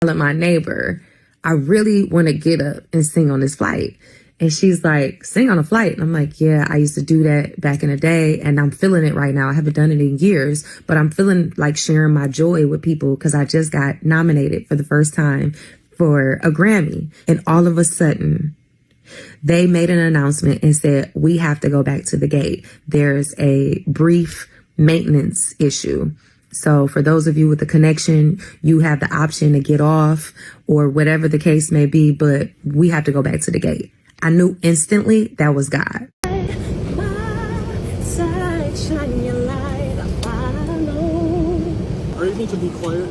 telling my neighbor, I really want to get up and sing on this flight. And she's like, sing on a flight. And I'm like, yeah, I used to do that back in the day and I'm feeling it right now. I haven't done it in years, but I'm feeling like sharing my joy with people because I just got nominated for the first time for a Grammy. And all of a sudden, they made an announcement and said, we have to go back to the gate. There's a brief maintenance issue. So for those of you with the connection, you have the option to get off or whatever the case may be, but we have to go back to the gate. I knew instantly that was God. Are you able to be quiet?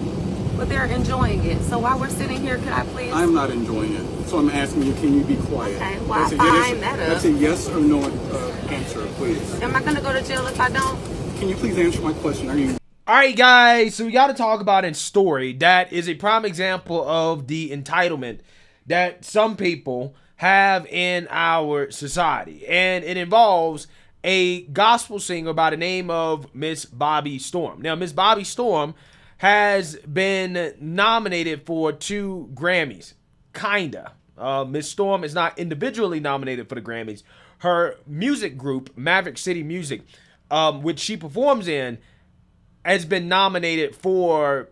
But they're enjoying it. So while we're sitting here, could I please? I'm not enjoying it. So I'm asking you, can you be quiet? Okay, well, that's a yes or no answer, please. Am I going to go to jail if I don't? Can you please answer my question? Are you... All right, guys, so we got to talk about in story. That is a prime example of the entitlement that some people have in our society. And it involves a gospel singer by the name of Miss Bobbi Storm. Now, Miss Bobbi Storm has been nominated for 2 Grammys. Kinda. Miss Storm is not individually nominated for the Grammys. Her music group, Maverick City Music, which she performs in, has been nominated for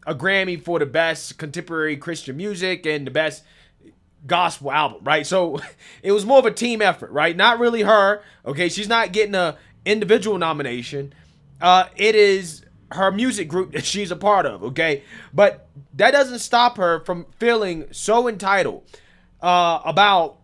a Grammy for the best contemporary Christian music and the best gospel album, right? So it was more of a team effort, right? Not really her, okay? She's not getting a individual nomination. It is her music group that she's a part of, okay? But that doesn't stop her from feeling so entitled about,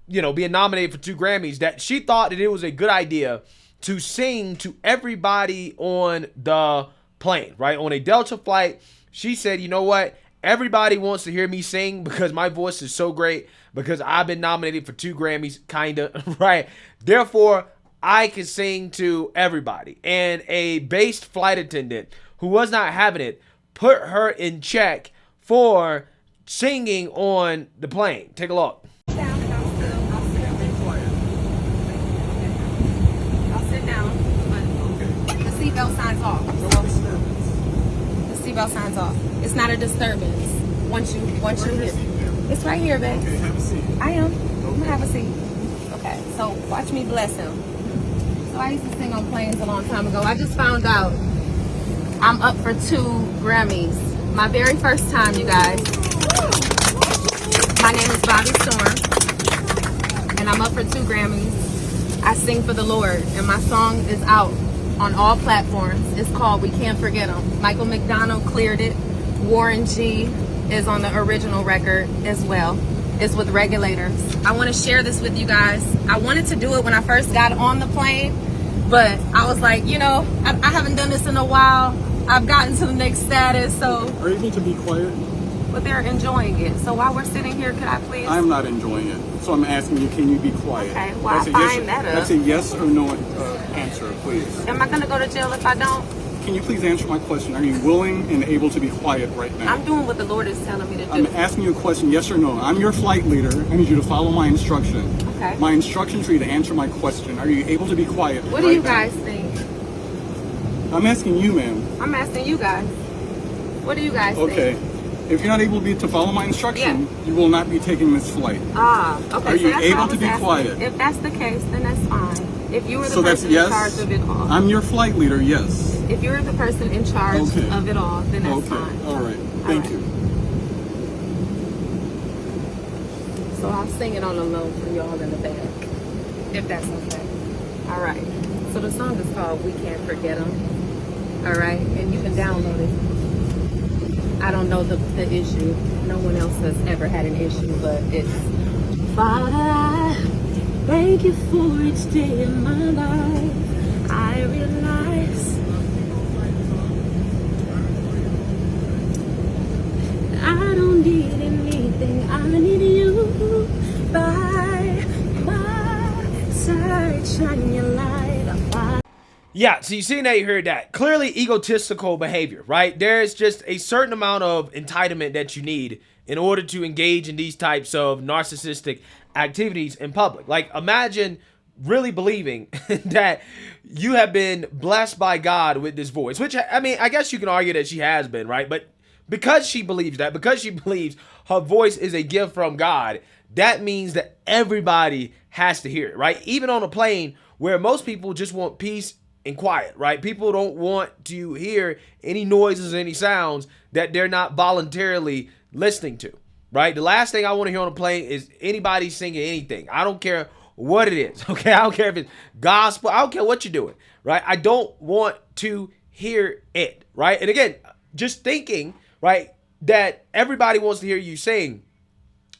you know, being nominated for 2 Grammys that she thought that it was a good idea to sing to everybody on the plane, right? On a Delta flight, she said, you know what? Everybody wants to hear me sing because my voice is so great because I've been nominated for 2 Grammys, kinda, right? Therefore, I can sing to everybody. And a based flight attendant who was not having it put her in check for singing on the plane. Take a look. I'll sit down, but the seatbelt sign's off. The seatbelt sign's off. It's not a disturbance once you're here. It's right here, babe. Okay, have a seat. I am. I'm gonna have a seat. Okay, so watch me bless him. So I used to sing on planes a long time ago. I just found out I'm up for 2 Grammys. My very first time, you guys. My name is Bobbi Storm, and I'm up for 2 Grammys. I sing for the Lord, and my song is out on all platforms. It's called We Can't Forget 'Em. Michael McDonald cleared it. Warren G is on the original record as well. It's with Regulators. I want to share this with you guys. I wanted to do it when I first got on the plane, but I was like, you know, I haven't done this in a while. I've gotten to the next status, so. Are you able to be quiet? But they're enjoying it. So while we're sitting here, could I please? I'm not enjoying it. So I'm asking you, can you be quiet? Okay, well, That's a yes or no answer, please. Am I going to go to jail if I don't? Can you please answer my question? Are you willing and able to be quiet right now? I'm doing what the Lord is telling me to do. I'm asking you a question, yes or no. I'm your flight leader. I need you to follow my instruction. Okay. My instruction for you to answer my question. Are you able to be quiet What do you guys think? I'm asking you, ma'am. I'm asking you guys. What do you guys think? Okay. If you're not able to follow my instruction, you will not be taking this flight. Ah, okay. Are you able to be quiet? If that's the case, then that's fine. If you were the So that's person yes? in charge of it all. I'm your flight leader, yes. If you're the person in charge Okay. of it all, then that's fine. All right. Thank right. you. So I'll sing it on the low for y'all in the back, if that's okay. All right. So the song is called We Can't Forget 'Em. All right. And you can download it. I don't know the issue. No one else has ever had an issue, but it's Father, I thank you for each day in my life. I realize I don't need anything. I need you by my side. Shine your light. Yeah, so you seen that, you heard that. Clearly egotistical behavior, right? There's just a certain amount of entitlement that you need in order to engage in these types of narcissistic activities in public. Like, imagine really believing that you have been blessed by God with this voice, which, I mean, I guess you can argue that she has been, right? But because she believes that, because she believes her voice is a gift from God, that means that everybody has to hear it, right? Even on a plane where most people just want peace and quiet, right? People don't want to hear any noises, any sounds that they're not voluntarily listening to, right? The last thing I want to hear on a plane is anybody singing anything. I don't care what it is, okay? I don't care if it's gospel. I don't care what you're doing, right? I don't want to hear it, right? And again, just thinking, right, that everybody wants to hear you sing,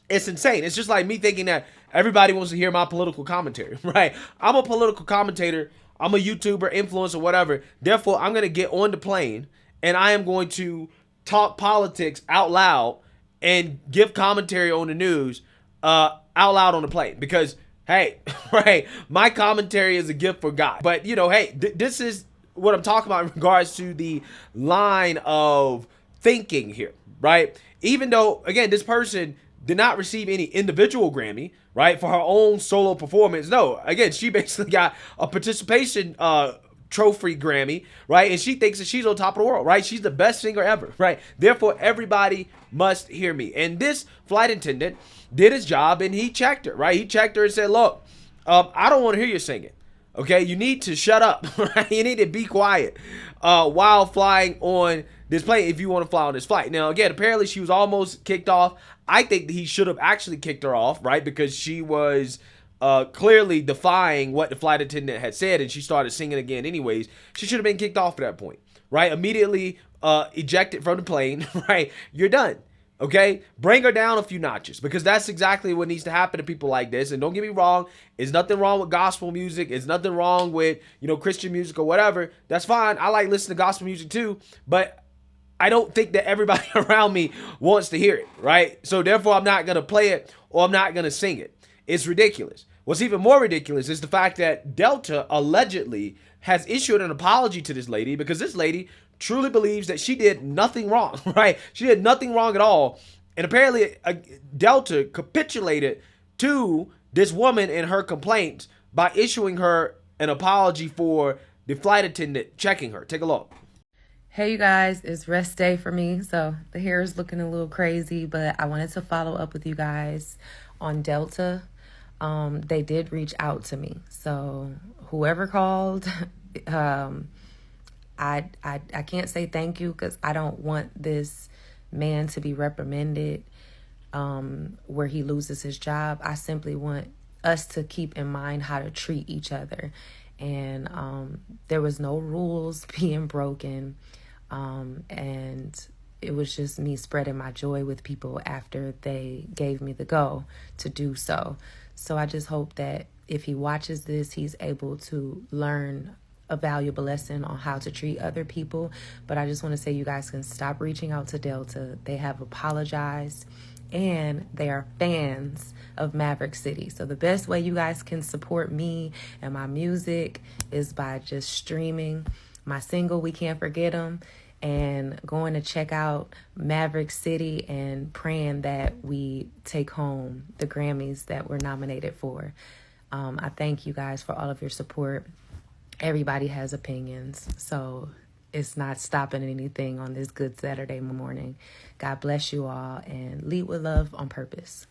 it's insane. It's just like me thinking that everybody wants to hear my political commentary, right? I'm a political commentator. I'm a YouTuber, influencer, whatever. Therefore, I'm going to get on the plane and I am going to talk politics out loud and give commentary on the news out loud on the plane because, hey, right, my commentary is a gift for God. But, you know, hey, this is what I'm talking about in regards to the line of thinking here, right? Even though, again, this person did not receive any individual Grammy, right, for her own solo performance. No, again, she basically got a participation trophy Grammy, right? And she thinks that she's on top of the world, right? She's the best singer ever, right? Therefore, everybody must hear me. And this flight attendant did his job and he checked her, right? He checked her and said, look, I don't want to hear you singing. Okay, you need to shut up, right? You need to be quiet while flying on this plane if you want to fly on this flight. Now, again, apparently she was almost kicked off. I think that he should have actually kicked her off, right? Because she was clearly defying what the flight attendant had said, and she started singing again anyways. She should have been kicked off at that point, right? Immediately ejected from the plane, right? You're done. Okay, bring her down a few notches because that's exactly what needs to happen to people like this. And don't get me wrong, there's nothing wrong with gospel music. There's nothing wrong with, you know, Christian music or whatever. That's fine. I like listening to gospel music too, but I don't think that everybody around me wants to hear it, right? So therefore, I'm not going to play it or I'm not going to sing it. It's ridiculous. What's even more ridiculous is the fact that Delta allegedly has issued an apology to this lady because this lady truly believes that she did nothing wrong, right? She did nothing wrong at all. And apparently Delta capitulated to this woman and her complaints by issuing her an apology for the flight attendant checking her. Take a look. Hey, you guys, it's rest day for me, so the hair is looking a little crazy, but I wanted to follow up with you guys on Delta. They did reach out to me, so whoever called, I can't say thank you because I don't want this man to be reprimanded where he loses his job. I simply want us to keep in mind how to treat each other. And there was no rules being broken. And it was just me spreading my joy with people after they gave me the go to do so. So I just hope that if he watches this, he's able to learn a valuable lesson on how to treat other people. But I just want to say you guys can stop reaching out to Delta. They have apologized and they are fans of Maverick City. So the best way you guys can support me and my music is by just streaming my single, We Can't Forget 'Em, and going to check out Maverick City and praying that we take home the Grammys that we're nominated for. I thank you guys for all of your support. Everybody has opinions, so it's not stopping anything on this good Saturday morning. God bless you all, and lead with love on purpose.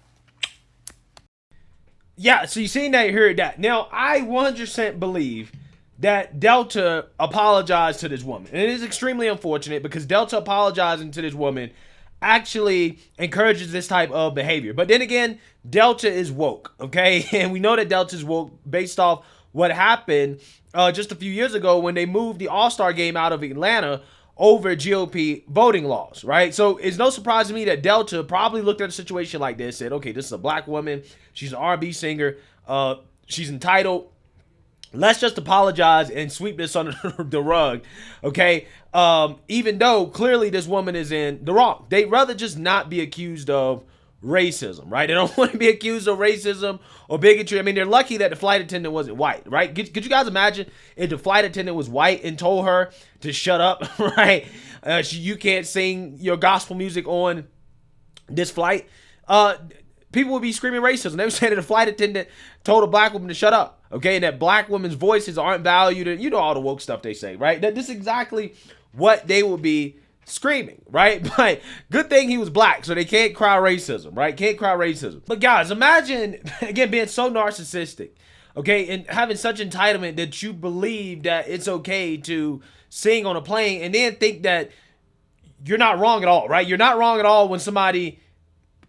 Yeah, so you seen that, you heard that. Now, I 100% believe that Delta apologized to this woman. And it is extremely unfortunate because Delta apologizing to this woman actually encourages this type of behavior. But then again, Delta is woke, okay? And we know that Delta is woke based off what happened just a few years ago when they moved the All-Star game out of Atlanta over GOP voting laws, right? So it's no surprise to me that Delta probably looked at a situation like this, said, okay, this is a black woman. She's an R&B singer. She's entitled. Let's just apologize and sweep this under the rug, okay? Even though clearly this woman is in the wrong. They'd rather just not be accused of racism, right? They don't want to be accused of racism or bigotry. I mean, they're lucky that the flight attendant wasn't white, right? Could you guys imagine if the flight attendant was white and told her to shut up, right? You can't sing your gospel music on this flight. People would be screaming racism. They were saying that the flight attendant told a black woman to shut up, okay? And that black women's voices aren't valued. And you know all the woke stuff they say, right? This is exactly what they will be screaming, right? But good thing he was black, so they can't cry racism, right? Can't cry racism. But guys, imagine, again, being so narcissistic, okay, and having such entitlement that you believe that it's okay to sing on a plane and then think that you're not wrong at all, right? You're not wrong at all when somebody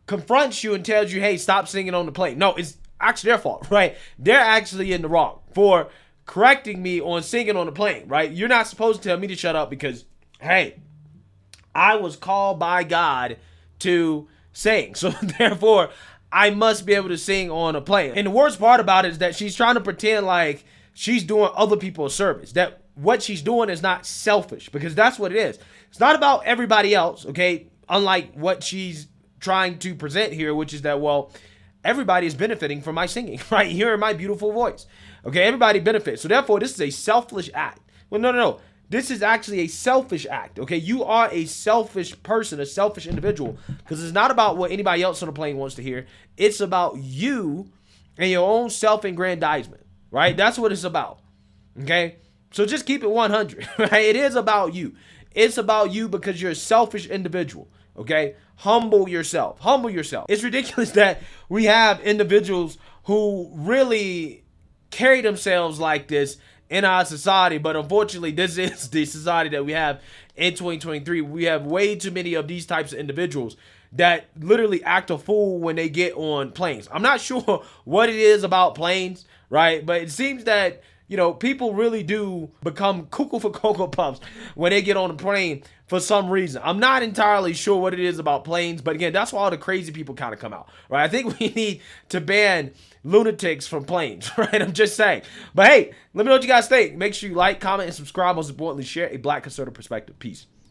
confronts you and tells you, hey, stop singing on the plane. No, it's actually their fault, right? They're actually in the wrong for correcting me on singing on the plane, right? You're not supposed to tell me to shut up because, hey, I was called by God to sing. So therefore, I must be able to sing on a plane. And the worst part about it is that she's trying to pretend like she's doing other people a service. That what she's doing is not selfish, because that's what it is. It's not about everybody else, okay? Unlike what she's trying to present here, which is that, well, everybody is benefiting from my singing, right? Hearing my beautiful voice. Okay, everybody benefits. So therefore, this is a selfish act. Well, no. This is actually a selfish act, okay? You are a selfish person, a selfish individual, because it's not about what anybody else on the plane wants to hear. It's about you and your own self-aggrandizement, right? That's what it's about, okay? So just keep it 100, right? It is about you. It's about you because you're a selfish individual, okay? Humble yourself. Humble yourself. It's ridiculous that we have individuals who really carry themselves like this in our society, but unfortunately, this is the society that we have in 2023. We have way too many of these types of individuals that literally act a fool when they get on planes. I'm not sure what it is about planes, right? But it seems that, you know, people really do become cuckoo for Cocoa Puffs when they get on a plane for some reason. I'm not entirely sure what it is about planes, but again, that's why all the crazy people kind of come out, right? I think we need to ban lunatics from planes, right? I'm just saying. But hey, let me know what you guys think. Make sure you like, comment, and subscribe. Most importantly, share a Black conservative perspective. Peace.